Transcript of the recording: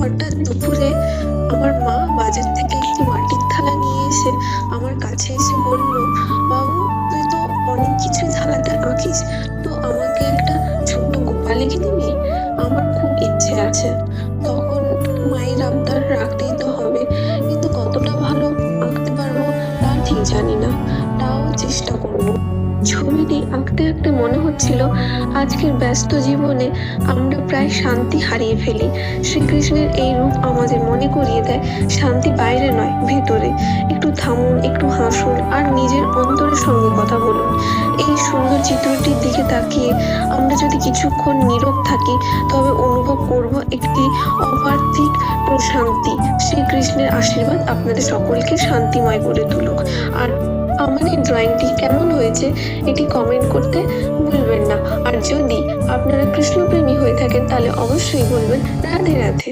হঠাৎ দুপুরে আমার মা বাজার থেকে একটি মাটির থালা নিয়ে এসে আমার কাছে এসে বলল, বাবু, তুই তো অনেক কিছুই থালাতে আঁকিস, তো আমাকে একটা ছোট্ট গোপাল এঁকে দিবি? আমার খুব ইচ্ছে আছে। তখন মায়ের আবদার রাখতেই তো হবে, কিন্তু কতটা ভালো আঁকতে পারবো তা ঠিক জানি না, তাও চেষ্টা করবো। ছবিটি আঁকতে আঁকতে মনে হচ্ছিল আজকের ব্যস্ত জীবনে আমরা প্রায় শান্তি হারিয়ে ফেলি। শ্রীকৃষ্ণের এই রূপ আমাদের মনে করিয়ে দেয় শান্তি বাইরে নয়, ভেতরে। একটু থামুন, একটু হাসুন, আর নিজের অন্তরের সঙ্গে কথা বলুন। এই সুন্দর চিত্রটির দিকে তাকিয়ে আমরা যদি কিছুক্ষণ নীরব থাকি, তবে অনুভব করব একটি অপার্থিক প্রশান্তি। শ্রীকৃষ্ণের আশীর্বাদ আপনাদের সকলকে শান্তিময় করে তুলুক। আর আমার এই ড্রয়িংটি কেমন হয়েছে এটি কমেন্ট করতে ভুলবেন না। আর যদি আপনারা কৃষ্ণপ্রেমী হয়ে থাকেন তাহলে অবশ্যই বলবেন রাধে রাধে।